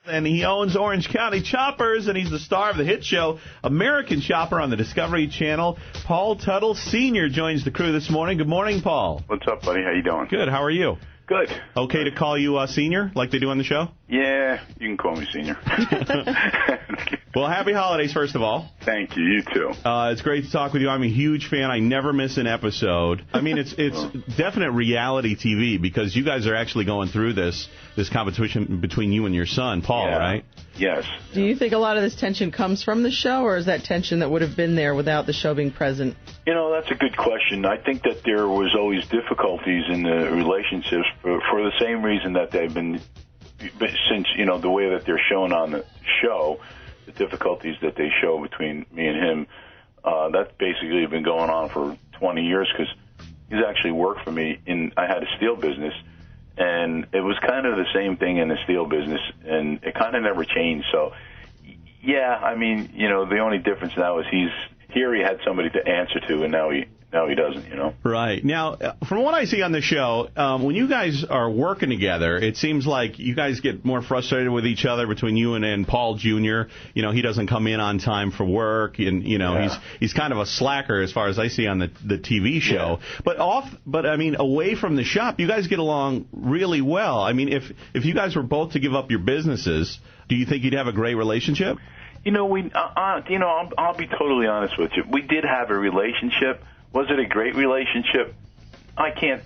And he owns Orange County Choppers, and he's the star of the hit show American Chopper on the Discovery Channel. Paul Teutul Sr. joins the crew this morning. Good morning, Paul. What's up, buddy? How you doing? Good. How are you? Good. Okay to call you Senior, like they do on the show? Yeah, you can call me Senior. Well, happy holidays, first of all. Thank you. You too. It's great to talk with you. I'm a huge fan. I never miss an episode. I mean, it's definite reality TV because you guys are actually going through this competition between you and your son, Paul, right? Yes. Do you think a lot of this tension comes from the show, or is that tension that would have been there without the show being present? You know, that's a good question. I think that there was always difficulties in the relationships for the same reason that they've been, since, you know, the way that they're shown on the show, the difficulties that they show between me and him, that's basically been going on for 20 years because he's actually worked for me. I had a steel business, and it was kind of the same thing in the steel business, and it kind of never changed. So, yeah, I mean, you know, the only difference now is he had somebody to answer to, and now he doesn't, you know. Right. Now, from what I see on the show, when you guys are working together, it seems like you guys get more frustrated with each other between you and Paul Jr. You know, he doesn't come in on time for work, and, you know, he's kind of a slacker as far as I see on the TV show. Yeah. But I mean, away from the shop, you guys get along really well. I mean, if you guys were both to give up your businesses, do you think you'd have a great relationship? You know, I'll be totally honest with you. We did have a relationship. Was it a great relationship? I can't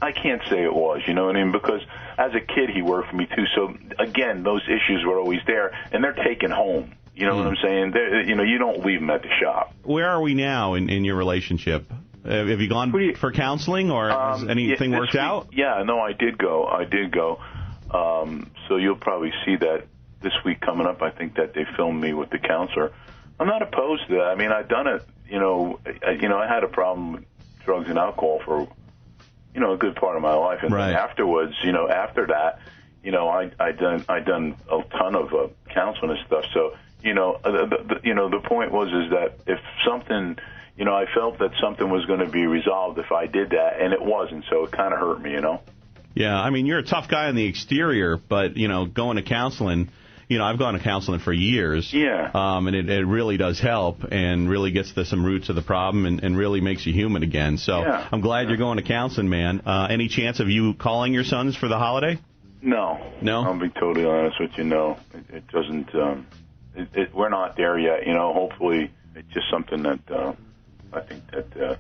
say it was, you know what I mean? Because as a kid, he worked for me too. So again, those issues were always there, and they're taken home. You know what I'm saying? You know, you don't leave them at the shop. Where are we now in your relationship? Have you gone for counseling, or has anything worked out? Yeah, no, I did go. So you'll probably see that this week coming up. I think that they filmed me with the counselor. I'm not opposed to that. I mean, I've done it. You know, I had a problem with drugs and alcohol for, you know, a good part of my life, and then afterwards, you know, after that, you know, I done a ton of counseling and stuff. So, you know, the point was is that if something, you know, I felt that something was going to be resolved if I did that, and it wasn't. So it kind of hurt me, you know. Yeah, I mean, you're a tough guy on the exterior, but, you know, going to counseling, you know, I've gone to counseling for years. Yeah. And it really does help and really gets to some roots of the problem and really makes you human again. So I'm glad you're going to counseling, man. Any chance of you calling your sons for the holiday? No. No? I'll be totally honest with you, no. It doesn't, we're not there yet, you know. Hopefully it's just something that I think that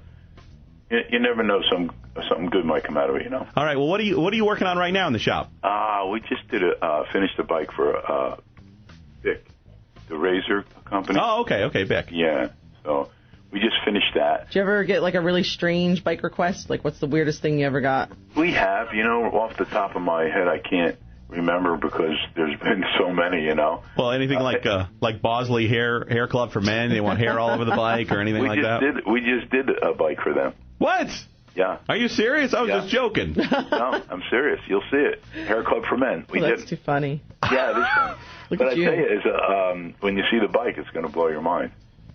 you never know, something good might come out of it, you know. All right. Well, what are you working on right now in the shop? We just finished a bike for Bic, the razor company. Oh, okay, Bic. Yeah. So we just finished that. Did you ever get like a really strange bike request? Like, what's the weirdest thing you ever got? We have, you know, off the top of my head, I can't remember because there's been so many, you know. Well, anything like Bosley Hair Club for men? They want hair all over the bike or anything like that? We just did a bike for them. What? Yeah. Are you serious? I was just joking. No, I'm serious. You'll see it. Hair Club for Men. That's too funny. Yeah, it is funny. But I tell you, when you see the bike, it's going to blow your mind.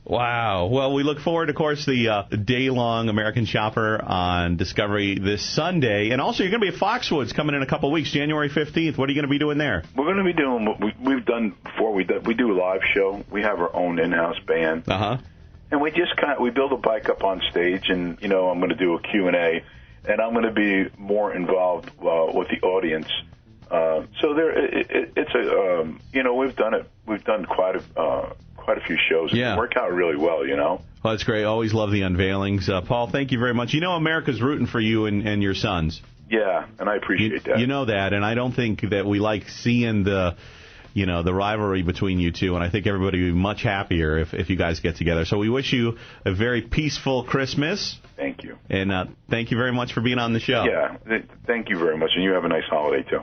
Wow. Well, we look forward, of course, the day-long American Chopper on Discovery this Sunday. And also, you're going to be at Foxwoods coming in a couple of weeks, January 15th. What are you going to be doing there? We're going to be doing what we've done before. We do a live show. We have our own in-house band. Uh-huh. And we just we build a bike up on stage, and, you know, I'm going to do a Q&A, and I'm going to be more involved with the audience. So it's a, you know, we've done quite a few shows. Yeah. It worked out really well, you know. Well, that's great. Always love the unveilings. Paul, thank you very much. You know America's rooting for you and your sons. Yeah, and I appreciate that. You know that, and I don't think that we like seeing the rivalry between you two, and I think everybody would be much happier if you guys get together. So we wish you a very peaceful Christmas. Thank you. And thank you very much for being on the show. Yeah, thank you very much, and you have a nice holiday, too.